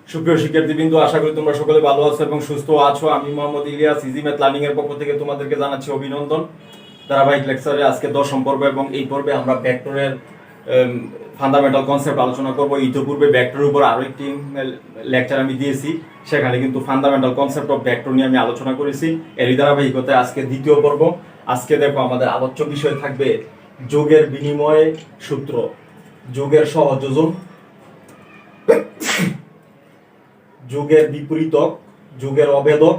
সুপ্রিয় শিক্ষার্থীবৃন্দ, আশা করি তোমরা সকলে ভালো আছো এবং সুস্থ আছো। আমি Mohammad Ilyas, easy math learning এর পক্ষ থেকে তোমাদেরকে জানাচ্ছি অভিনন্দন। ধারাবাহিক লেকচারে আজকে 10ম পর্ব এবং এই পর্বে আমরা ভেক্টরের ফান্ডামেন্টাল কনসেপ্ট আলোচনা করব। ইতিপূর্বে ভেক্টরের উপর আরো একটি লেকচার আমি দিয়েছি, সেখানে কিন্তু ফান্ডামেন্টাল কনসেপ্ট অফ ভেক্টর নিয়ে আমি আলোচনা করেছি। এরই ধারাবাহিকতায় আজকে দ্বিতীয় পর্ব। আজকে দেখো আমাদের আলোচ্য বিষয় থাকবে যোগের বিনিময় সূত্র, যোগের সহযোজন, যোগের বিপরীতক, যোগের অভেদক,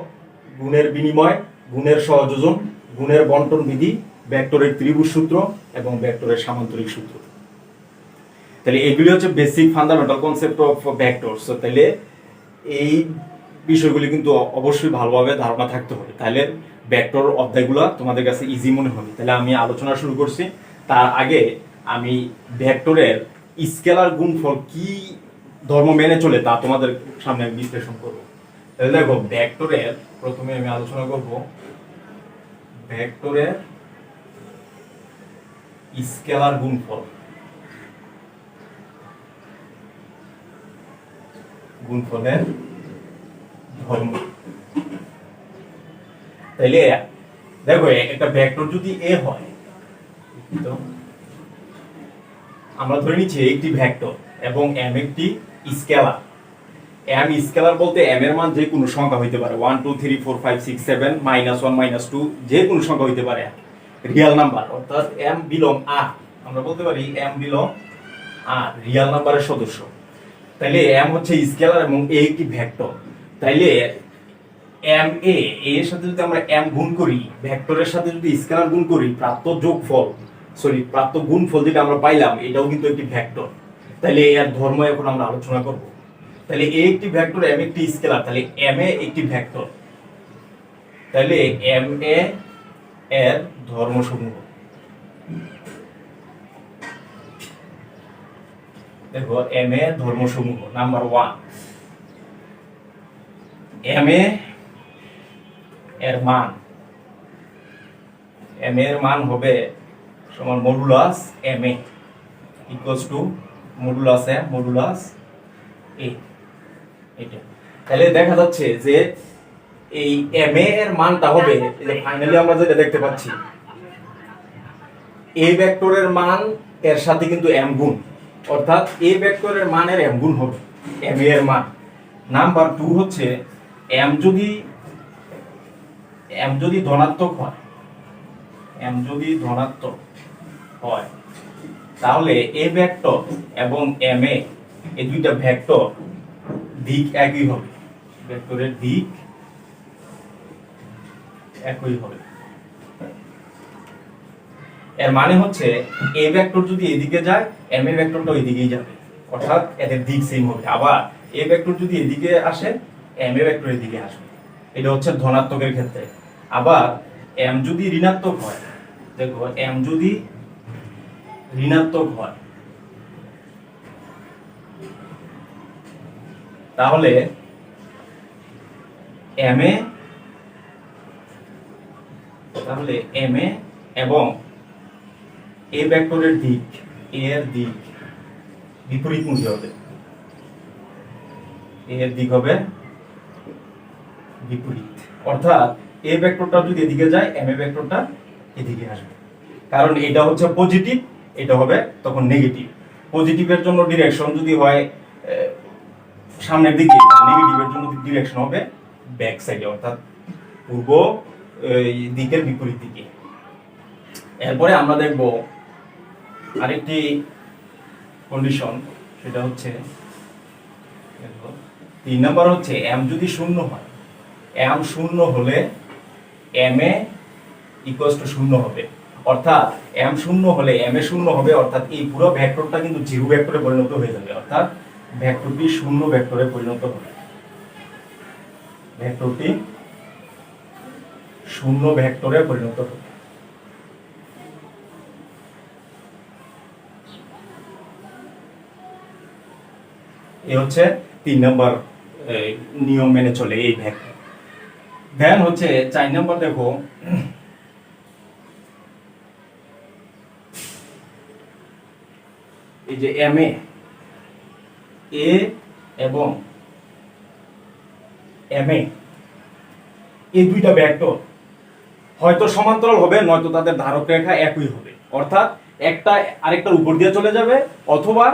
গুণের বিনিময়, গুণের সহযোজন, গুণের বন্টন বিধি, ভেক্টরের ত্রিভুজ সূত্র এবং ভেক্টরের সামান্তরিক সূত্র। তাহলে এগুলি হচ্ছে basic fundamental concept of vectors. তাহলে এই বিষয়গুলি কিন্তু অবশ্যই ভালোভাবে ধারণা থাকতে হবে, তাহলে ভেক্টর অধ্যায়গুলো তোমাদের কাছে ইজি মনে হবে। তাহলে আমি আলোচনা শুরু করছি। তার আগে আমি ভেক্টরের স্কেলার গুণফল কি ধর্ম মেনে চলে তা তোমাদের সামনে আমি বিশ্লেষণ করব। তাহলে দেখো, ভেক্টরের প্রথমে আমি আলোচনা করব ভেক্টরের স্কেলার গুণফল, গুণফলের ধর্ম। তাইলে দেখো, একটা ভেক্টর যদি এ হয়, তো আমরা ধরে নিচ্ছি একটি ভেক্টর এবং এম একটি স্কেলার। এম স্কেলার বলতে এম এর মান যে কোনো সংখ্যা হইতে পারে, 1 2 3 4 5 6 7 -1 -2 যে কোনো সংখ্যা হইতে পারে, রিয়েল নাম্বার, অর্থাৎ এম বিলং আর। আমরা বলতে পারি এম বিলং আর, রিয়েল নাম্বারের সদস্য। তাইলে এম হচ্ছে স্কেলার এবং এ একটি ভেক্টর। তাইলে এম এ এর সাথে যদি আমরা এম গুণ করি, ভেক্টরের সাথে যদি স্কেলার গুণ করি, প্রাপ্ত গুণফল যেটা আমরা পাইলাম, এটাও কিন্তু একটি ভেক্টর। তাহলে এর ধর্ম এখন আমরা আলোচনা করব। তাহলে এ একটি ভেক্টর, এম একটি স্কেলার, তাহলে এম এ একটি ভেক্টর। তাহলে এম এ এর ধর্মসমূহ, দেখো এম এ ধর্মসমূহ। নাম্বার 1, এম এ এর মান, এম এর মান হবে সমান modulus M A equals to modulus M modulus A. এটা তাহলে দেখা যাচ্ছে যে এই এম এ এর মানটা হবে, ফাইনালি আমরা যেটা দেখতে পাচ্ছি, এ ভেক্টরের মান এর সাথে কিন্তু এম গুণ, অর্থাৎ এ ভেক্টরের মানের এম গুণ হবে এম এর মান। নাম্বার 2 হচ্ছে এম যদি ধনাত্মক হয়, এম যদি ধনাত্মক হয়, তাহলে এ ভেক্টর এবং এম এ এই দুইটা ভেক্টর দিক একই হবে, ভেক্টরের দিক একই হবে। এর মানে হচ্ছে এ ভেক্টর যদি এদিকে যায়, এম এ ভেক্টরটা ওইদিকেই যাবে, অর্থাৎ এদের দিক সেম হবে। আবার এ ভেক্টর যদি এদিকে আসে, এম এ ভেক্টর এদিকে আসবে। এটা হচ্ছে ধনাত্মকের ক্ষেত্রে। আবার এম যদি ঋণাত্মক হয়, দেখো এম যদি ঋণাত্মক হয়, তাহলে এম এ এবং এ ভেক্টরের দিক, এ এর দিক বিপরীতমুখী হবে, এ এর দিক হবে বিপরীত। অর্থাৎ এ ভেক্টরটা যদি এদিকে যায়, এম এ ভেক্টরটা এদিকে আসবে। কারণ এটা হচ্ছে পজিটিভ, এটা হবে তখন নেগেটিভ। পজিটিভের জন্য ডিরেকশন যদি হয় সামনের দিকে, নেগেটিভের জন্য ডিরেকশন হবে ব্যাক সাইডে, অর্থাৎ পূর্ব দিকের বিপরীত দিকে। এরপরে আমরা দেখব আরেকটি কন্ডিশন, সেটা হচ্ছে 3 নাম্বার হচ্ছে এম যদি শূন্য হয়, এম শূন্য হলে এম এ ইকুয়ালস টু শূন্য হবে। অর্থাৎ এম শূন্য হলে এম এ শূন্য হবে, অর্থাৎ এই পুরো ভেক্টরটা কিন্তু জিরো ভেক্টরে পরিণত হয়ে যাবে, অর্থাৎ ভেক্টরটি শূন্য ভেক্টরে পরিণত হবে, ভেক্টরটি শূন্য ভেক্টরে পরিণত হবে। এই হচ্ছে 3 নাম্বার নিয়ম মেনে চলে এই ভেক্টর। দেন হচ্ছে 4 নাম্বার, দেখো এই যে এম এ এবং এম এ এই দুইটা ভেক্টর হয়তো সমান্তরাল হবে, নয়তো তাদের ধারক রেখা একই হবে, অর্থাৎ একটা আরেকটার উপর দিয়ে চলে যাবে, অথবা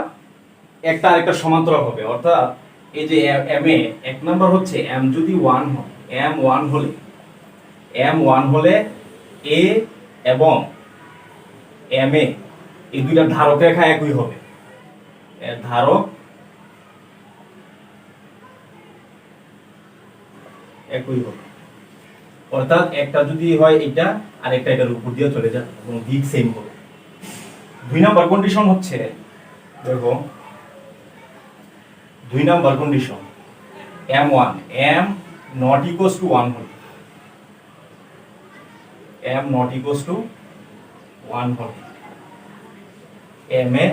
একটা আরেকটা সমান্তরাল হবে। অর্থাৎ এই যে এম এ এক নাম্বার হচ্ছে এম যদি 1 হয়, এম 1 হলে এ এবং এম এ এই দুইটা ধারক রেখা একই হবে, ধারক একই হবে। অর্থাৎ একটা যদি হয় এটা, আর একটা এটার উপর দিয়ে চলে যায় এবং দিক সেম হবে। 2 নাম্বার কন্ডিশন হচ্ছে, দেখো 2 number condition m1 m not equals to 1 হলে, m not equals to 1 হলে ma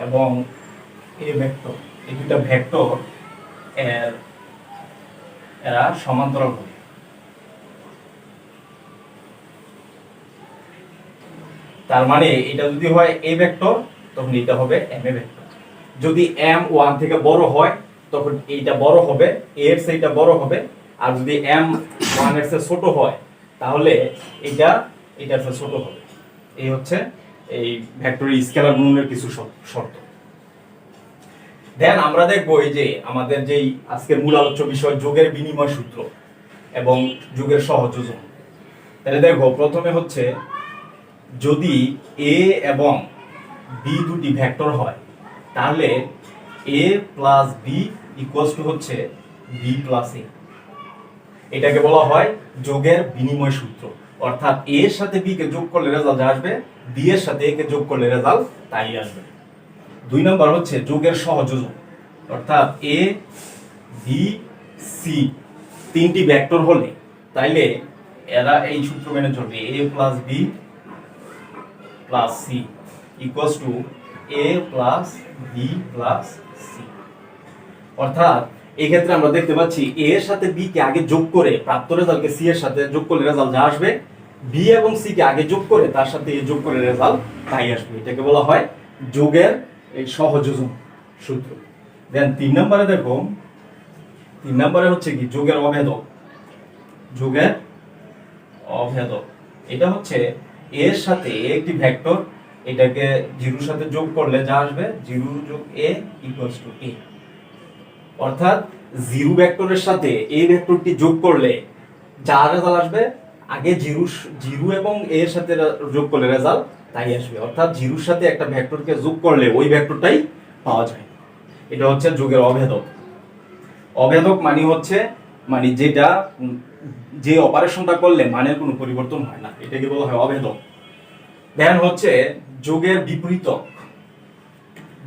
এবং a ভেক্টর এই দুটো ভেক্টর এরা সমান্তরাল হবে। তার মানে এটা যদি হয় a ভেক্টর, তখন এটা হবে ma ভেক্টর। যদি m1 থেকে বড় হয়, তখন এইটা বড় হবে, a এর চেয়ে বড় হবে। আর যদি m1 এর চেয়ে ছোট হয়, তাহলে এটা এটার চেয়ে ছোট হবে। এই হচ্ছে এই ভেক্টরের স্কেলার গুণনের কিছু শর্ত। দেন আমরা দেখব এই যে আমাদের যেই আজকের মূল আলোচ্য বিষয় যোগের বিনিময় সূত্র এবং যোগের সহযোজন। তাহলে দেখো প্রথমে হচ্ছে, যদি a এবং b দুটি ভেক্টর হয়, তাহলে a plus b equals to হচ্ছে b প্লাস a। এটাকে বলা হয় যোগের বিনিময় সূত্র। অর্থাৎ a এর সাথে b কে যোগ করলে রেজাল্ট যা আসবে, b এর সাথে a কে যোগ করলে রেজাল্ট তাই আসবে। 2 নাম্বার হচ্ছে যোগের সহযোজন। অর্থাৎ a b c তিনটি ভেক্টর হলে, তাইলে এরা এই সূত্র মেনে চলবে, a plus b plus c equals to a plus b plus c। অর্থাৎ এই ক্ষেত্রে আমরা দেখতে পাচ্ছি a এর সাথে b কে আগে যোগ করে প্রাপ্ত রেজাল্টকে c এর সাথে যোগ করলে রেজাল্ট যা আসবে, b এবং c কে আগে যোগ করে তার সাথে a যোগ করে রেজাল্ট তাই আসবে। এটাকে বলা হয় যোগের এই সহযোজন সূত্র। দেন 3 নম্বরে দেখো, 3 নম্বরে হচ্ছে কি যোগের অভেদক। যোগের অভেদক এটা হচ্ছে a এর সাথে a একটি ভেক্টর, এটাকে 0 এর সাথে যোগ করলে যা আসবে 0 যোগ a ইকুয়ালস টু a। অর্থাৎ 0 ভেক্টরের সাথে a ভেক্টরটি যোগ করলে যা রেজাল্ট আসবে, আগে 0 এবং a এর সাথে যোগ করলে রেজাল্ট তাই আসবে। অর্থাৎ 0 এর সাথে একটা ভেক্টরকে যোগ করলে ওই ভেক্টরটাই পাওয়া যায়। এটা হচ্ছে যোগের অভেদক। অভেদক মানে হচ্ছে যেটা যে অপারেশনটা করলে মানের কোনো পরিবর্তন হয় না, এটাকে বলা হয় অভেদক। দেন হচ্ছে যোগের বিপরীতক।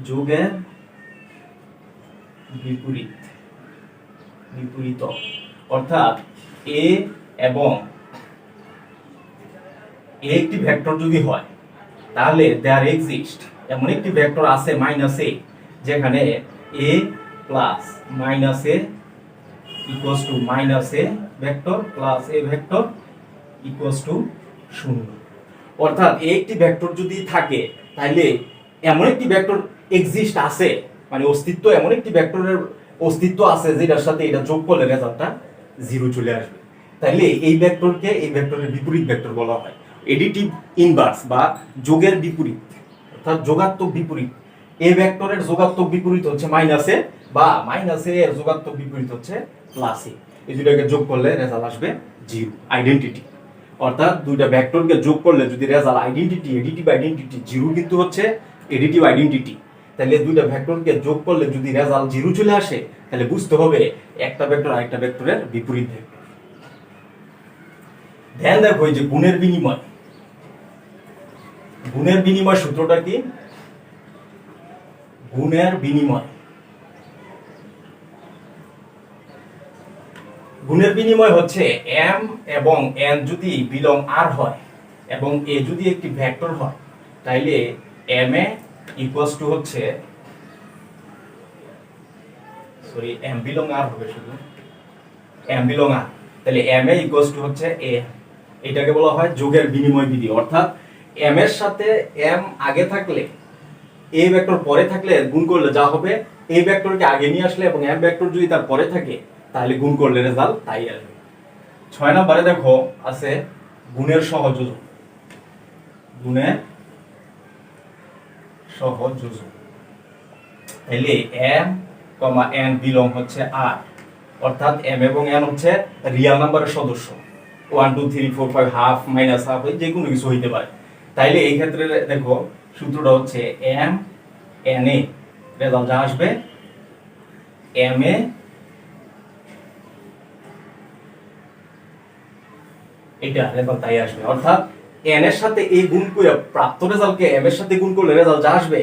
যোগের বিপরীতক অর্থাৎ a এবং a একটি ভেক্টর যদি হয়, তাহলে দেয়ার এক্সিস্ট এমন একটি ভেক্টর আছে মাইনাস a, যেখানে a plus minus a equals to minus a vector plus a vector equals to 0। অর্থাৎ a একটি ভেক্টর যদি থাকে, তাহলে এমন একটি ভেক্টর এক্সিস্ট আছে, অস্তিত্ব, এমন একটি ভেক্টরের অস্তিত্ব আছে যেটার সাথে এটা যোগ করলে রেজাল্টটা 0 চলে আসবে। তাহলে এই ভেক্টরকে এই ভেক্টরের বিপরীত ভেক্টর বলা হয়, এডিটিভ ইনভার্স বা যোগের বিপরীত, অর্থাৎ যোগাত্মক বিপরীত। এই ভেক্টরের যোগাত্মক বিপরীত হচ্ছে মাইনাস এ, বা মাইনাস এ এর যোগাত্মক বিপরীত হচ্ছে প্লাস এ। এই দুটোকে যোগ করলে রেজাল্ট আসবে 0, আইডেন্টিটি। অর্থাৎ দুইটা ভেক্টরকে যোগ করলে যদি রেজাল্ট আইডেন্টিটি, এডিটিভ আইডেন্টিটি 0 কিন্তু হচ্ছে এডিটিভ আইডেন্টিটি। তাহলে দুইটা ভেক্টরকে যোগ করলে যদি রেজাল্ট 0 চলে আসে, তাহলে বুঝতে হবে একটা ভেক্টর আরেকটা ভেক্টরের বিপরীত ভেক্টর। ধ্যান দেখো এই যে গুণের বিনিময়। গুণের বিনিময় সূত্রটা কি? গুণের বিনিময়, গুণের বিনিময় হচ্ছে m এবং n যদি বিলং r হয় এবং a যদি একটি ভেক্টর হয়, তাইলে ma ইকুয়ালস টু হচ্ছে m বিলং r হবে, শুধু m বিলং r, তাহলে ma ইকুয়ালস টু হচ্ছে a। এটাকে বলা হয় যোগের বিনিময় বিধি। অর্থাৎ m এর সাথে m আগে থাকলে a ভেক্টর পরে থাকলে গুণ করলে যা হবে, a ভেক্টরকে আগে নিয়ে আসলে এবং m ভেক্টর যদি তার পরে থাকে, তাহলে গুণ করলে রেজাল্ট তাই আসবে। 6 নম্বরে দেখো আছে গুণের সহযোজন। গুণের সহযোজন, তাহলে m, n বিলং হচ্ছে r, অর্থাৎ m এবং n হচ্ছে রিয়েল নাম্বারের সদস্য। 1 2 3 4 5 হাফ মাইনাস হাফ যে কোনো কিছু হইতে পারে। তাইলে এই ক্ষেত্রে দেখো সূত্রটা হচ্ছে m n এ রেজাল্ট যা আসবে m এ এটা রেজাল্ট তাই আসবে। অর্থাৎ n এর সাথে a গুণ করে প্রাপ্ত রেজাল্টকে m এর সাথে গুণ করলে রেজাল্ট যা আসবে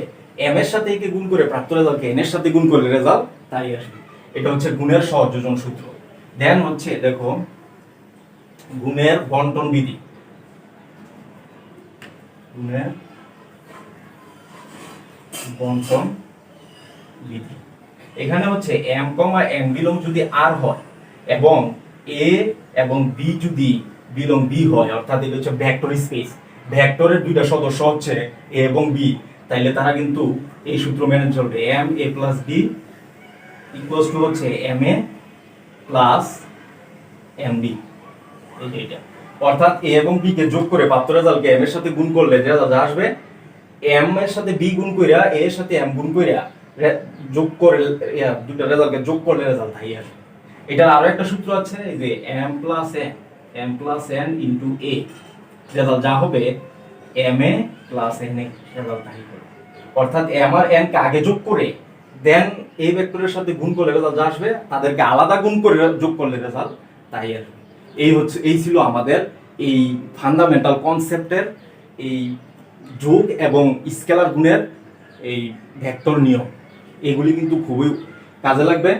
m এর সাথে a কে গুণ করে প্রাপ্ত রেজাল্টকে n এর সাথে গুণ করলে রেজাল্ট তাই আসবে। এটা হচ্ছে গুণের সহযোজন সূত্র। দেন হচ্ছে দেখো গুণের বন্টন বিধি। গুণের বন্টন বিধি, এখানে হচ্ছে m, n বিলং যদি r হয় এবং a এবং b যদি বিলং b হয়, অর্থাৎ এটা হচ্ছে ভেক্টর স্পেস, ভেক্টরের দুইটা সদস্য হচ্ছে a এবং b, তাইলে তারা কিন্তু এই সূত্র মেনে চলবে m a plus b equals to হচ্ছে m a plus m b। এই যে এটা, অর্থাৎ a এবং b কে যোগ করে প্রাপ্ত রেজাল্টকে m এর সাথে গুণ করলে রেজাল্ট আসবে m এর সাথে b গুণ কইরা a এর সাথে m গুণ কইরা যোগ করে দুইটা রেজাল্টকে যোগ করলে রেজাল্ট তাই আসবে। এটার আরো একটা সূত্র আছে, এই যে m plus n into a, result যা হবে m a plus n a result তাই হবে। অর্থাৎ m আর n কে আগে যোগ করে দেন এই ভেক্টরের সাথে গুণ করলে রেজাল্ট যা আসবে তাদেরকে আলাদা গুণ করে যোগ করলে রেজাল্ট তাই আসবে। এই ছিল আমাদের এই ফান্ডামেন্টাল কনসেপ্টের এই যোগ এবং স্কেলার গুণের এই ভেক্টর নিয়ম। এগুলি কিন্তু খুবই কাজে লাগবে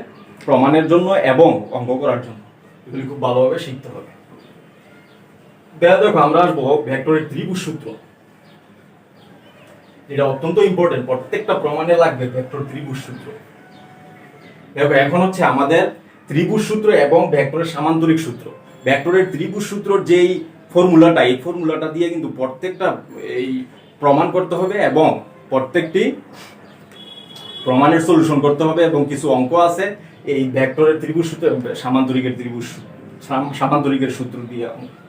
প্রমাণের জন্য এবং অঙ্ক করার জন্য, এগুলি খুব ভালোভাবে শিখতে হবে। দেখো আমরা আসবো ভেক্টরের ত্রিভুজ সূত্র, যেটা অত্যন্ত ইম্পর্টেন্ট, প্রত্যেকটা প্রমাণে লাগবে ভেক্টর ত্রিভুজ সূত্র। দেখো এখন হচ্ছে আমাদের ত্রিভুজ সূত্র এবং ভেক্টরের সামান্তরিক সূত্র। ভেক্টরের ত্রিভুজ সূত্রর যেই ফর্মুলাটা, এই ফর্মুলাটা দিয়ে কিন্তু প্রত্যেকটা এই প্রমাণ করতে হবে এবং প্রত্যেকটি প্রমাণের সলিউশন করতে হবে, এবং কিছু অঙ্ক আছে এই ভেক্টরের ত্রিভুজ সূত্র সামান্তরিকের সূত্র দিয়ে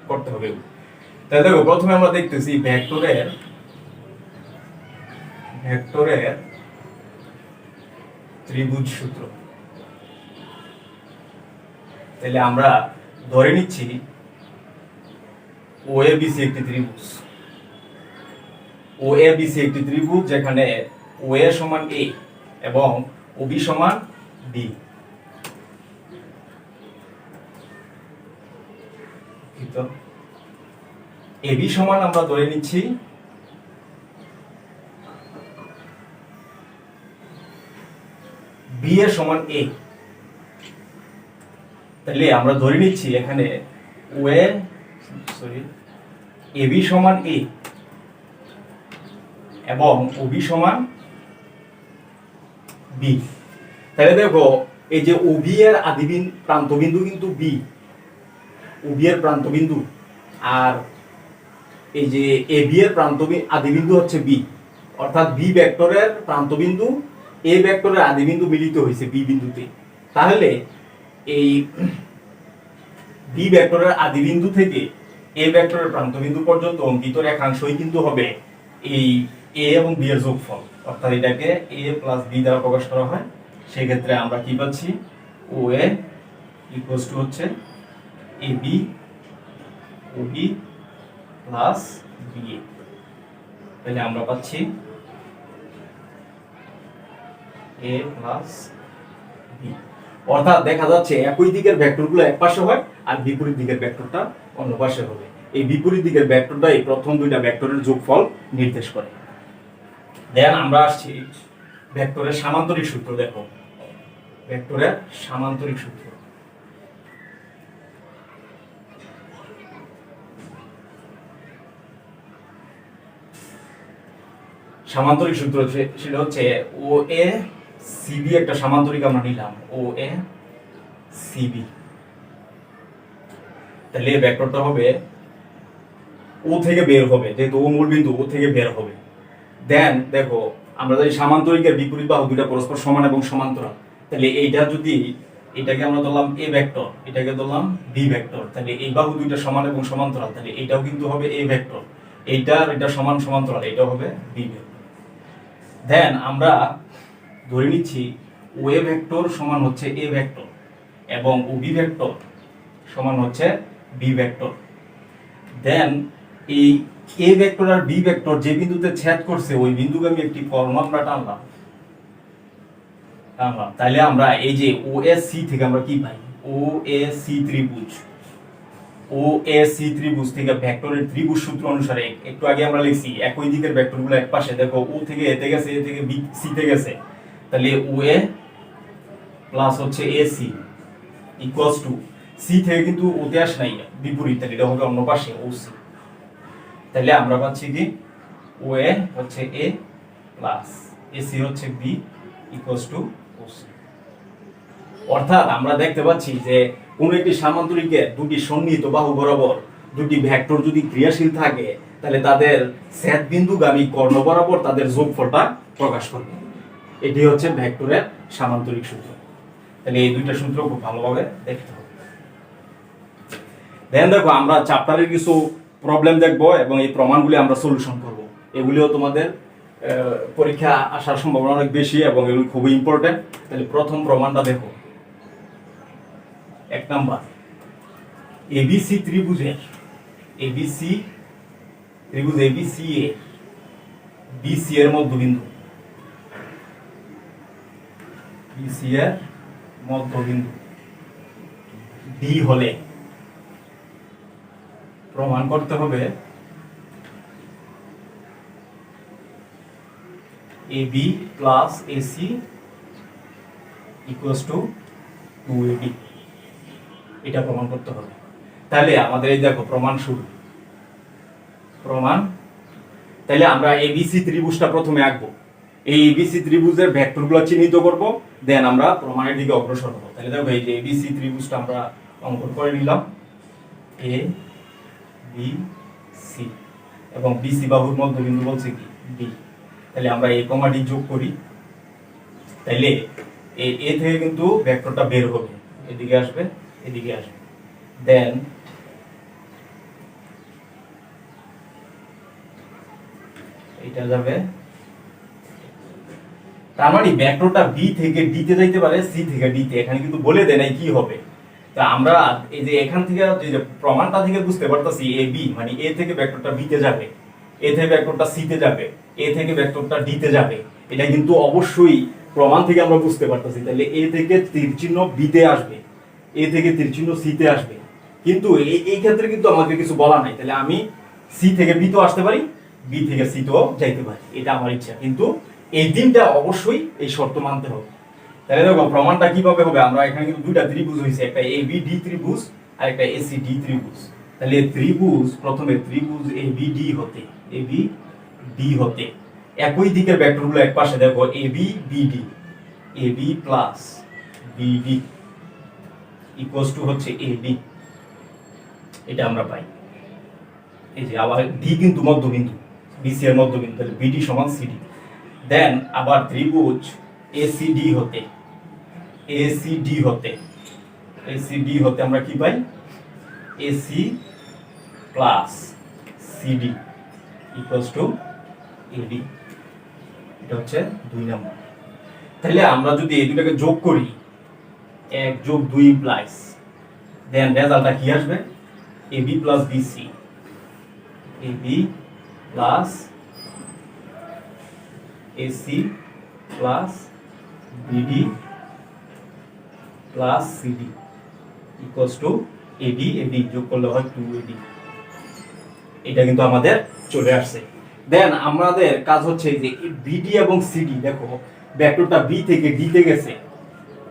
করতে হবে। তাই দেখো প্রথমে আমরা দেখতেছি ভেক্টরের ত্রিভুজ সূত্র। তাহলে আমরা ধরে নিচ্ছি OABC একটি ত্রিভুজ, OABC একটি ত্রিভুজ যেখানে OA সমান A এবং OB সমান B। AB সমান আমরা ধরে নিচ্ছি B এর সমান A। তাহলে আমরা ধরে নিচ্ছি এখানে AB সমান A এবং OB সমান B। তাহলে দেখো এই যে OB এর প্রান্তবিন্দু কিন্তু B, OB এর প্রান্তবিন্দু, আর এই যে AB এর আদিবিন্দু হচ্ছে B, অর্থাৎ B ভেক্টরের প্রান্তবিন্দু A ভেক্টরের আদিবিন্দু মিলিত হয়েছে B বিন্দুতে। তাহলে এই B ভেক্টরের আদিবিন্দু থেকে A ভেক্টরের প্রান্তবিন্দু পর্যন্ত অঙ্কিত রেখাংশই কিন্তু হবে এই A এবং B এর যোগফল, অর্থাৎ এটাকে A প্লাস B দ্বারা প্রকাশ করা হয়। সেই ক্ষেত্রে আমরা কি পাচ্ছি, OA ইকুয়ালস টু হচ্ছে AB OB প্লাস BA। তাহলে আমরা পাচ্ছি A প্লাস B, অর্থাৎ দেখা যাচ্ছে একই দিকের ভেক্টরগুলো এক পাশে হয় আর বিপরীত দিকের ভেক্টরটা অন্য পাশে হবে। এই বিপরীত দিকের ভেক্টরটা এই প্রথম দুইটা ভেক্টরের যোগফল নির্দেশ করে। দেন আমরা আসছি ভেক্টরের সামান্তরিক সূত্র। দেখো ভেক্টরের সামান্তরিক সূত্র, সামান্তরিক সূত্র সেটা হচ্ছে OACB একটা সামান্তরিক আমরা নিলাম OACB। তাহলে ভেক্টরটা হবে O থেকে বের হবে, যেহেতু O মূল বিন্দু, O থেকে বের হবে। দেন দেখো আমরা যদি সামান্তরিকের বিপরীত বাহু দুইটা পরস্পর সমান এবং সমান্তরাল, তাহলে এইটা যদি এটাকে আমরা ধরলাম এ ভেক্টর, এটাকে ধরলাম বি ভেক্টর, তাহলে এই বাহু দুইটা সমান এবং সমান্তরাল, তাহলে এটাও কিন্তু হবে এ ভেক্টর, এইটা আর এটা সমান সমান্তরাল, এটাও হবে বি ভেক্টর। দেন আমরা ধরে নিচ্ছি ও এ ভেক্টর সমান হচ্ছে এ ভেক্টর এবং ও বি ভেক্টর সমান হচ্ছে বি ভেক্টর। দেন এই এ ভেক্টর আর বি ভেক্টর যে বিন্দুতে ছেদ করছে ওই বিন্দুকে আমি একটি কর্ণ আমরা টানলাম, তাহলে আমরা এই যে ও এস সি থেকে আমরা কি পাই, ও এস সি ত্রিভুজ, ও এস সি ত্রিভুজ থেকে ভেক্টরের ত্রিভুজ সূত্র অনুসারে একটু আগে আমরা লিখছি একই দিকের ভেক্টরগুলো এক পাশে, দেখো ও থেকে এতে গেছে, এ থেকে বি সি তে গেছে, তাহলে ও এ প্লাস হচ্ছে A C equals to C থেকে কিন্তু ওতে আস নাই বিপরীত, তাহলে এটা হবে অন্য পাশে ও সি, তাহলে আমরা পাচ্ছি কি ও এ হচ্ছে এ প্লাস এ সি হচ্ছে B equals to O C. অর্থাৎ আমরা দেখতে পাচ্ছি যে কোন একটি সামান্তরিকের দুটি সন্নিহিত বাহু বরাবর দুটি ভেক্টর যদি ক্রিয়াশীল থাকে তাহলে তাদের ছেদ বিন্দুগামী কর্ণ বরাবর তাদের যোগফলটা প্রকাশ করবে। এটি হচ্ছে ভেক্টরের সামান্তরিক সূত্র। তাহলে এই দুইটা সূত্র খুব ভালোভাবে দেখতে হবে। দেন দেখো আমরা চ্যাপ্টারের কিছু প্রবলেম দেখব এবং এই প্রমাণগুলি আমরা সলিউশন করব। এগুলিও তোমাদের পরীক্ষা আসার সম্ভাবনা অনেক বেশি এবং এগুলো খুবই ইম্পর্টেন্ট। তাহলে প্রথম প্রমাণটা দেখো, এক নাম্বার, এবিসি ত্রিভুজের এবিসি ত্রিভুজ এবিসি এর বিসি এর মধ্যবিন্দু, বিসি এর মধ্যবিন্দু ডি হলে প্রমাণ করতে হবে AB plus AC equals to 2ab, এটা প্রমাণ করতে হবে। তাহলে আমাদের এই দেখো প্রমাণ শুরু, প্রমাণ। তাহলে আমরা এবিসি ত্রিভুজটা প্রথমে আঁকবো, এই এবিসি ত্রিভুজের ভেক্টরগুলো চিহ্নিত করব, দেন আমরা প্রমাণের দিকে অগ্রসর হব। তাহলে দেখো এই যে এবিসি ত্রিভুজটা আমরা অঙ্কন করে নিলাম, এ বি সি এবং বিসি বাহুর মধ্যবিন্দু বলছে কি ডি। তাহলে আমরা এ কমা ডি যোগ করি, তাইলে এ থেকে কিন্তু ভেক্টরটা বের হবে, এদিকে আসবে এদিকে আসবে, দেন এটা যাবে, তার মানে ভেক্টরটা বি থেকে ডি তে যাইতে পারে, সি থেকে ডি তে, এখানে কিন্তু বলে দেয় নাই কি হবে। তা আমরা এই যে এখান থেকে যে প্রমাণটা থেকে বুঝতে পারতাছি এ বি মানে এ থেকে ভেক্টরটা বি তে যাবে, এ থেকে ভেক্টরটা সি তে যাবে, এ থেকে ভেক্টরটা ডি তে যাবে, এটা কিন্তু অবশ্যই প্রমাণ থেকে আমরা বুঝতে পারতাছি। তাহলে এ থেকে তীর চিহ্ন বি তে আসবে, এ থেকে তীর চিহ্ন সি তে আসবে, কিন্তু এই ক্ষেত্রে কিন্তু আমাদের কিছু বলা নাই। তাহলে আমি সি থেকে বি তো আসতে পারি, বি থেকে সি তো যাইতে পারি, এটা আমার ইচ্ছা, কিন্তু এই দিনটা অবশ্যই এই শর্ত মানতে হবে। তাহলে দেখো প্রমাণটা কিভাবে হবে, আমরা এখানে কিন্তু দুইটা ত্রিভুজ হয়েছে, একটা এ বি ডি ত্রিভুজ আর একটা এসি ডি ত্রিভুজ। তাহলে ত্রিভুজ প্রথমে ত্রিভুজ এ বি ডি হতে, এ বি ডি হতে একই দিকের ভেক্টরগুলো এক পাশে, দেখো A B B D, A B plus B D equals to হচ্ছে এ বি, এটা আমরা পাই। এই যে আবার ডি কিন্তু মধ্যবিন্দু, বিসি এর মধ্যবিন্দু, তাহলে বিডি সমান সিডি। দেন আবার ত্রিভুজ এসিডি হতে, এসিডি হতে, এসিডি হতে আমরা কি পাই, AC plus CD equals to AD, এটা হচ্ছে 2 নম্বর। তাহলে আমরা যদি এই দুটাকে যোগ করি, 1 যোগ 2 ইমপ্লাইজ, দেন রেজাল্টটা কি আসবে, AB plus BC, AB plus AC plus BD plus CD equals to AD, AD যোগ করলে হয় 2ad, এটা কিন্তু আমাদের চলে আসছে। দেন আমাদের কাজ হচ্ছে যে বিডি এবং সিডি, দেখো ভেক্টরটা বি থেকে ডি তে গেছে,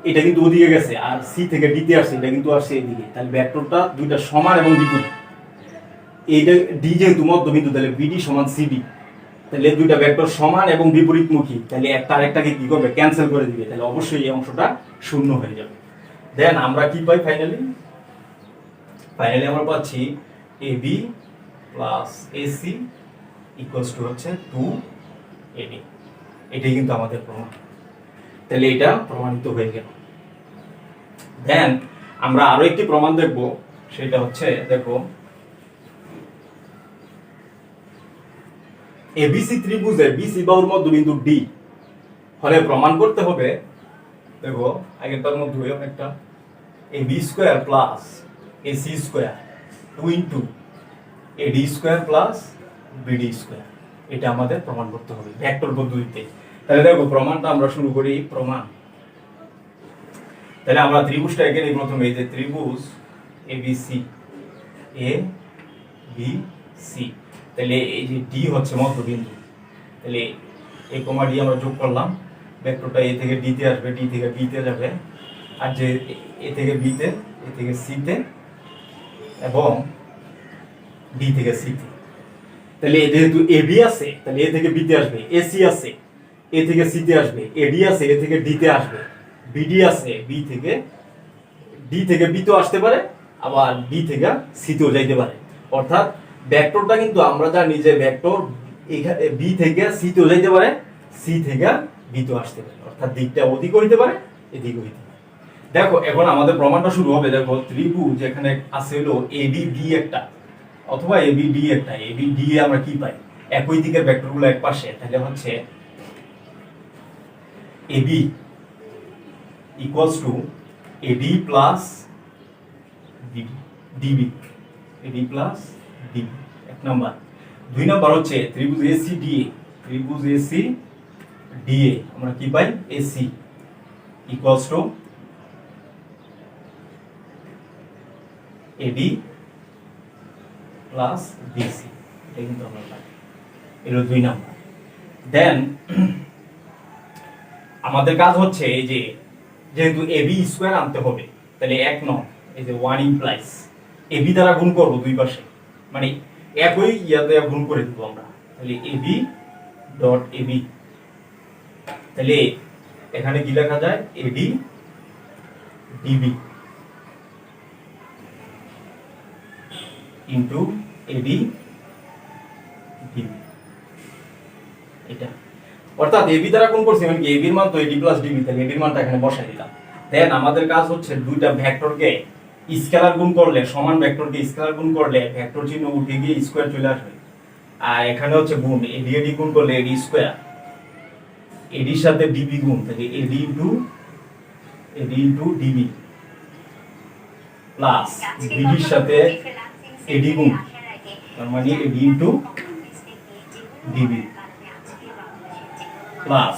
এটা কিন্তু ওদিকে গেছে, আর সি থেকে ডি তে আসছে, এটা কিন্তু আসছে এদিকে, তাহলে ভেক্টরটা দুইটা সমান এবং বিপরীত। এইটা ডি যেহেতু মধ্যবিন্দু, তাহলে বিডি সমান সিডি, তাহলে দুইটা ভেক্টর সমান এবং বিপরীতমুখী, তাহলে একটা আরেকটাকে কি করবে, ক্যান্সেল করে দিবে, তাহলে অবশ্যই এই অংশটা শূন্য হয়ে যাবে। দেন আমরা কি পাই ফাইনালি, আমরা পাচ্ছি AB plus AC equals to হচ্ছে 2ad, এটাই কিন্তু আমাদের প্রমাণ। তাহলে এটা প্রমাণিত হয়ে গেল। দেন আমরা আরো একটি প্রমাণ দেখব, সেটা হচ্ছে দেখো এবিসি ত্রিভুজে বিসি বাহুর মধ্যবিন্দু ডি হলে প্রমাণ করতে হবে, দেখো আগেরটার মধ্যে একটা AB square plus AC square 2 into AD square plus BD square, এটা আমাদের প্রমাণ করতে হবে ভেক্টর পদ্ধতিতে। তাহলে দেখো প্রমাণটা আমরা শুরু করি। প্রমাণ, তাহলে আমরা ত্রিভুজটা এখানে প্রথমে এই যে ত্রিভুজ এবিসি এ বি সি, তাহলে এই যে ডি হচ্ছে মধ্যবিন্দু, তাহলে এ কমা ডি আমরা যোগ করলাম, ভেক্টরটা এ থেকে ডি তে আসবে, ডি থেকে বি তে যাবে, আর যে এ থেকে বি তে, এ থেকে সি তে এবং ডি থেকে সি তে। তাহলে যেহেতু এ বি আছে তাহলে এ থেকে বি তে আসবে, এসি আছে এ থেকে সি তে আসবে, এডি আছে এ থেকে ডি তে আসবে, বিডি আছে বি থেকে ডি থেকে বি তে আসতে পারে, আবার বি থেকে সি তেও যাইতে পারে। অর্থাৎ ভেক্টরটা কিন্তু আমরা জানি যে ভেক্টর এখানে বি থেকে সি তেও যাইতে পারে, সি থেকে বি তেও আসতে পারে, অর্থাৎ দিকটা ওদিক হইতে পারে এদিকে হইতে পারে। দেখো এখন আমাদের প্রমাণটা শুরু হবে। দেখো ত্রিভুজ এখানে আছে হলো এবি বি একটা অথবা এবি ডি একটা, এবি ডি এ আমরা কি পাই, একই দিকের ভেক্টরগুলো এক পাশে, তাহলে হচ্ছে AB equals to AD plus DB, AD plus DB এক নাম্বার। দুই নাম্বার হচ্ছে ত্রিভুজ এসি ডিএ, ত্রিভুজ এসি ডিএ আমরা কি পাই, AC equals to AD plus BC, এটা কিন্তু আমরা পাই, এর দুই নাম্বার। দেন আমাদের কাজ হচ্ছে এই যে যেহেতু এবি স্কয়ার আনতে হবে, তাহলে এক নং এই যে 1 ইমপ্লাইজ এবি দ্বারা গুণ করব দুই পাশে, মানে একই ইয়াতে গুণ করে দিব আমরা, তাহলে এবি ডট এবি, তাহলে এখানে কি লেখা যায়, এডি ডিবি ইনটু এডি ডিবি, এটা অর্থাৎ এবি দ্বারা গুণ করছি, মানে কি এবির মান তো এডি প্লাস ডিবি, তাহলে এবির মানটা এখানে বসাই দিলাম। দেন আমাদের কাজ হচ্ছে দুইটা ভেক্টরকে স্কেলার গুণ করলে, সমান ভেক্টরকে স্কেলার গুণ করলে ভেক্টর চিহ্ন উঠে গিয়ে স্কয়ার চলে আসবে, আর এখানে হচ্ছে গুণ এডি এডি গুণ করলে এডি স্কয়ার, এডির সাথে ডিবি গুণ, তাহলে এডি ইনটু ডিবি প্লাস বিডির সাথে এডি গুণ, তার মানে এডি ইনটু ডিবি প্লাস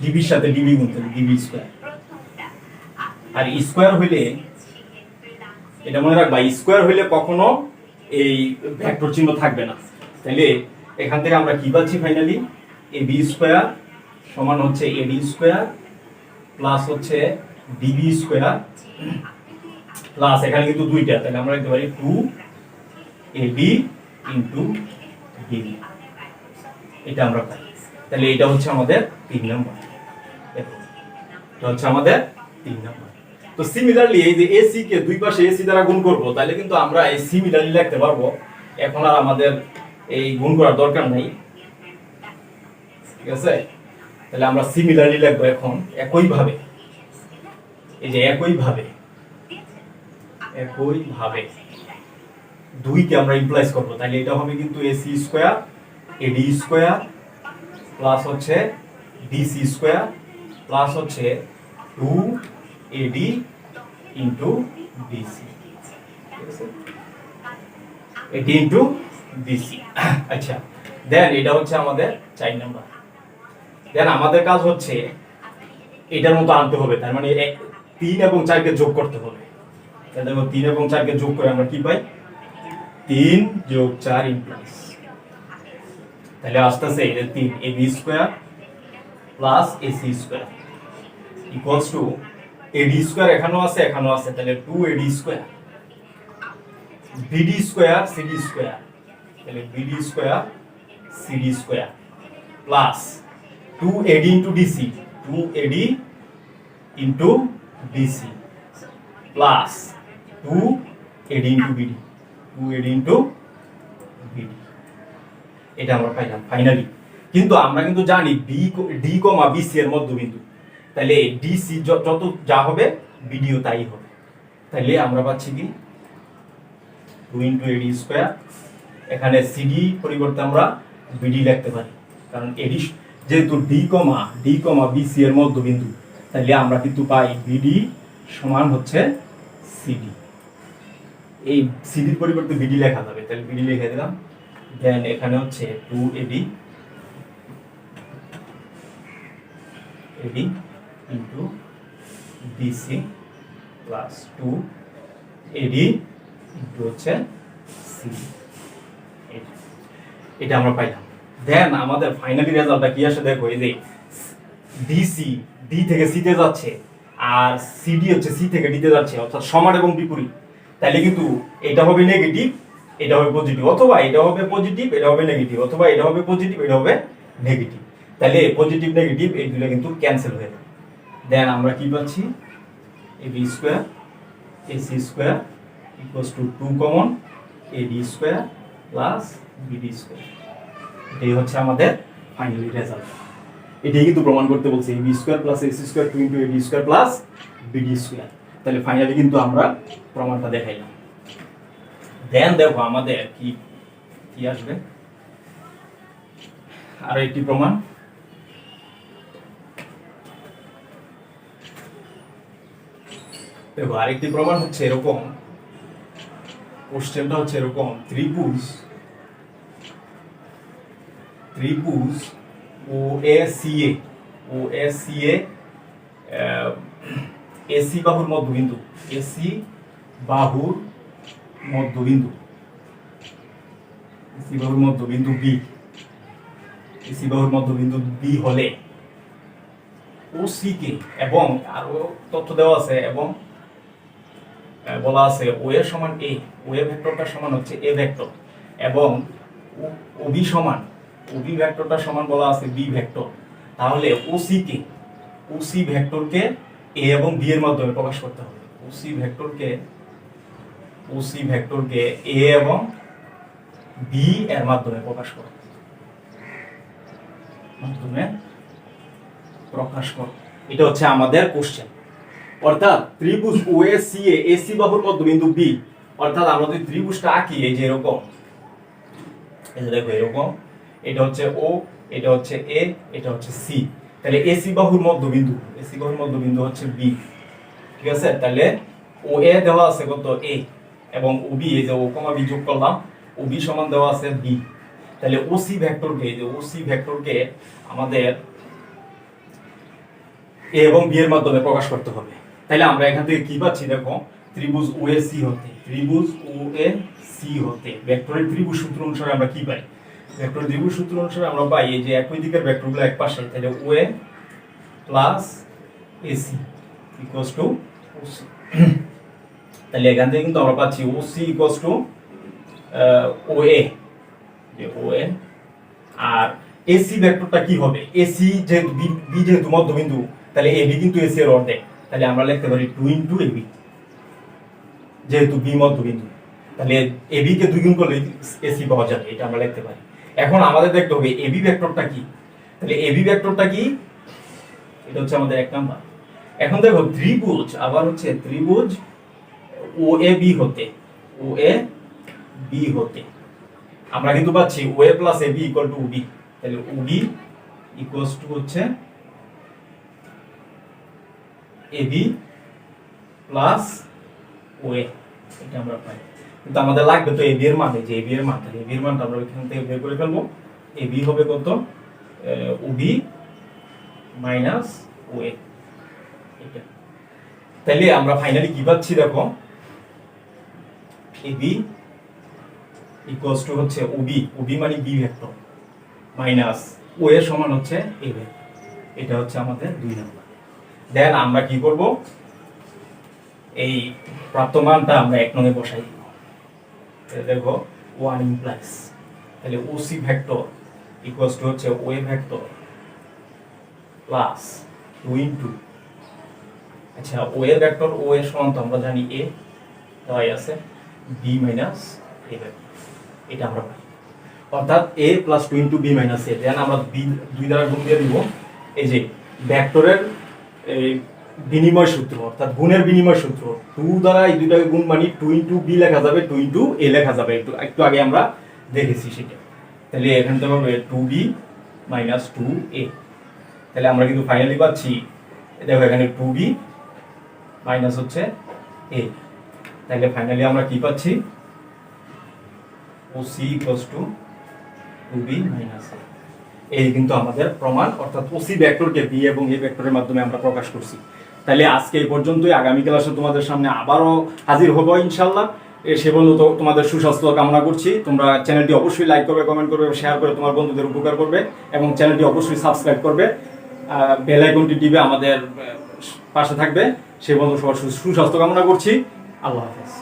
ডিবির সাথে ডিবি গুণ, তাহলে ডিবি স্কয়ার। আর স্কয়ার হইলে এটা মনে রাখবা, স্কয়ার হইলে কখনো এই ভেক্টর চিহ্ন থাকবে না। তাহলে এখান থেকে আমরা কি পাচ্ছি ফাইনালি, এবি স্কয়ার সমান হচ্ছে এডি স্কয়ার প্লাস হচ্ছে ডিবি স্কয়ার প্লাস এখানে কিন্তু দুইটা, তাহলে আমরা লিখতে পারি 2 এবি ইনটু ডিবি, এটা আমরা পাই। তাহলে এটা হচ্ছে আমাদের 3 নাম্বার, এটা হচ্ছে আমাদের 3 নাম্বার। তো সিমিলারলি এই যে এসি কে দুই পাশে এসি দ্বারা গুণ করব, তাহলে কিন্তু আমরা এই সিমিলারলি লিখতে পারবো, এখন আর আমাদের এই গুণ করার দরকার নাই, ঠিক আছে। তাহলে আমরা সিমিলারলি লিখবো এখন একই ভাবে, এই যে একই ভাবে দুইকে আমরা ইমপ্লাইজ করব, তাহলে এটা হবে কিন্তু এসি স্কয়ার এডি স্কয়ার প্লাস হচ্ছে ডিসি স্কয়ার প্লাস হচ্ছে 2 এডি ইনটু ডিসি, ঠিক আছে, এডি ইনটু ডিসি। আচ্ছা, দেন এটা হচ্ছে আমাদের 4 নাম্বার। দেন আমাদের কাজ হচ্ছে এটার মতো আনতে হবে, তার মানে 3 এবং 4 কে যোগ করতে হবে। তাহলে দেখো 3 এবং 4 কে যোগ করে আমরা কি পাই, 3 যোগ 4 ইমপ্লাইজ, তাহলে আসতেছে এই যে 3 AB square plus AC square equals to AD square এখানেও আছে তাহলে 2 AD square, BD square CD square, তাহলে BD square CD square plus 2 AD into DC, 2 AD into DC plus 2 AD into BD, 2 AD into BD, এটা আমরা পাইলাম finally. কিন্তু আমরা কিন্তু জানি ডি কমা বিসি এর মধ্যবিন্দু, তাহলে ডিসি যত যা হবে বিডিও তাই হবে। তাহলে আমরা পাচ্ছি কি 2 ইন্টু এডি স্কোয়ার, এখানে সিডি পরিবর্তে আমরা বিডি লিখতে পারি, কারণ এডি যেহেতু ডি কমা বিসি এর মধ্যবিন্দু, তাহলে আমরা কিন্তু পাই বিডি সমান হচ্ছে সিডি। এই সিডির পরিবর্তে বিডি লেখা যাবে, তাহলে বিডি লিখে দিলাম। দেন এখানে হচ্ছে 2 AD into BC plus 2 AD into হচ্ছে সিডি, এটা আমরা পাইলাম। দেন আমাদের ফাইনালি রেজাল্টটা কি আসে দেখো, এই যে ডিসি ডি থেকে সিতে যাচ্ছে আর সিডি হচ্ছে সি থেকে ডিতে যাচ্ছে, অর্থাৎ সমান এবং বিপরীত। তাহলে কিন্তু এটা হবে নেগেটিভ, এটা হবে পজিটিভ, অথবা এটা হবে পজিটিভ, এটা হবে নেগেটিভ, অথবা এটা হবে পজিটিভ, এটা হবে নেগেটিভ। তাহলে পজিটিভ নেগেটিভ এই দুটো কিন্তু ক্যান্সেল হয়ে যাবে। দেন আমরা কি পাচ্ছি, AB square AC square equals to 2 common AD square plus BD square. এটাই হচ্ছে আমাদের ফাইনালি রেজাল্ট। এটাই কিন্তু প্রমাণ করতে বলছে AB square plus AC square 2 into AD square plus BD square. তাহলে ফাইনালি কিন্তু আমরা প্রমাণটা দেখাইলাম। দেন দেখো আমাদের কি কি আসবে, আর একটি প্রমাণ। দেখো আরেকটি প্রমাণ হচ্ছে এরকম, কোশ্চেনটা হচ্ছে এরকম, ত্রিভুজ OACA এসি বাহুর মধ্যবিন্দু, এসি বাহুর মধ্যবিন্দু বি হলে OC কে, এবং আরো তথ্য দেওয়া আছে, এবং বলা আছে ও এর সমান এ, ও এ ভেক্টরটা সমান হচ্ছে এ ভেক্টর, এবং ওবি ভেক্টরটা সমান বলা আছে বি ভেক্টর। তাহলে ওসি ভেক্টরকে এ এবং বি এর মাধ্যমে প্রকাশ করতে হবে। ওসি ভেক্টরকে এ এবং বি এর মাধ্যমে প্রকাশ করো, এটা হচ্ছে আমাদের কোশ্চেন। অর্থাৎ ত্রিভুজ OACA এসি বাহুর মধ্যবিন্দু বি, অর্থাৎ আমরা যদি ত্রিভুজটা আঁকি এই যে এরকম, এই যে দেখো এরকম, এটা হচ্ছে ও, এটা হচ্ছে এ, এটা হচ্ছে সি। তাহলে এসি বাহুর মধ্যবিন্দু হচ্ছে বি, ঠিক আছে। তাহলে ও এ দেওয়া আছে কত এ, এবং ওবি এই যে ও কমা বি যোগ করলাম, ওবি সমান দেওয়া আছে বি। তাহলে ওসি ভেক্টরকে আমাদের এ এবং বি এর মাধ্যমে প্রকাশ করতে হবে। তাহলে আমরা এখান থেকে কি পাচ্ছি দেখো, ত্রিভুজ OAC হতে ভেক্টরের ত্রিভুজ সূত্র অনুসারে আমরা কি পাই, ভেক্টরের ত্রিভুজ সূত্র অনুসারে আমরা পাই এই যে একই দিকের ভেক্টরগুলো এক পাশে, তাহলে OA plus AC equals to OC। তাহলে এখান থেকে কিন্তু আমরা পাচ্ছি OC ইকুয়ালস টু OA, যে OA, আর AC ভেক্টরটা কি হবে, AC যেহেতু বি যেহেতু মধ্যবিন্দু, তাহলে AB কিন্তু AC এর অর্ধেক, তাহলে আমরা লিখতে পারি 2 ইনটু AB, যেহেতু বি মধ্যবিন্দু, তাহলে AB কে 2 গুণ করলে AC পাওয়া যাবে, এটা আমরা লিখতে পারি। এখন আমাদের দেখতে হবে AB ভেক্টরটা কি, তাহলে AB ভেক্টরটা কি, এটা হচ্ছে আমাদের 1 নাম্বার। এখন দেখো ত্রিভুজ, আবার হচ্ছে ত্রিভুজ OAB হতে আমরা কিন্তু পাচ্ছি OA plus AB equal to OB, তাহলে OB ইকুয়ালস টু হচ্ছে AB প্লাস OA, এটা আমরা পাই। কিন্তু আমাদের লাগবে তো AB এর মান, এই যে AB এর মান, তাহলে AB এর মানটা আমরা এখান থেকে বের করে ফেলবো। AB হবে কত, OB মাইনাস OA, এটা। তাহলে আমরা ফাইনালি কি পাচ্ছি দেখো, AB ইকুয়ালস টু হচ্ছে OB মানে B ভেক্টর মাইনাস OA সমান হচ্ছে A ভেক্টর, এটা হচ্ছে আমাদের 2 নাম্বার। দেন আমরা কি করব, এই প্রাপ্ত মানটা আমরা 1 নং এ বসাই দিব। দেখো 1 ইমপ্লাইজ, তাহলে OC ভেক্টর ইকুয়ালস টু হচ্ছে OA ভেক্টর প্লাস 2 ইনটু, আচ্ছা OA ভেক্টর, OA সমান তো আমরা জানি A দেওয়াই আছে, B মাইনাস A ভেক্টর, এটা আমরা পাই। অর্থাৎ A plus 2 into B minus A, দেন আমরা B 2 দ্বারা গুণ দিয়ে দিব। এই যে ভেক্টরের এই বিনিময় সূত্র, অর্থাৎ গুণের বিনিময় সূত্র। 2 দ্বারা এই দুইটাকে গুণ মানে 2 ইন্টু বি লেখা যাবে, 2 ইন্টু এ লেখা যাবে, একটু একটু আগে আমরা দেখেছি সেটা। তাহলে এখানে তো হবে 2b মাইনাস 2a। তাহলে আমরা কিন্তু ফাইনালি পাচ্ছি, দেখো এখানে 2b মাইনাস হচ্ছে a। তাহলে ফাইনালি আমরা কি পাচ্ছি, OC equals to 2b minus a। এই কিন্তু আমাদের প্রমাণ, অর্থাৎ OC ভেক্টরকে b এবং a ভেক্টরের মাধ্যমে আমরা প্রকাশ করছি। তাহলে আজকে এই পর্যন্তই, আগামী ক্লাসে তোমাদের সামনে আবারও হাজির হবো ইনশাআল্লাহ। সে পর্যন্ত তোমাদের সুস্বাস্থ্য কামনা করছি। তোমরা চ্যানেলটি অবশ্যই লাইক করবে, কমেন্ট করবে, শেয়ার করে তোমার বন্ধুদের উপকার করবে, এবং চ্যানেলটি অবশ্যই সাবস্ক্রাইব করবে, বেল আইকনটি টিপে আমাদের পাশে থাকবে। সে পর্যন্ত সবার সুস্বাস্থ্য কামনা করছি। আল্লাহ হাফেজ।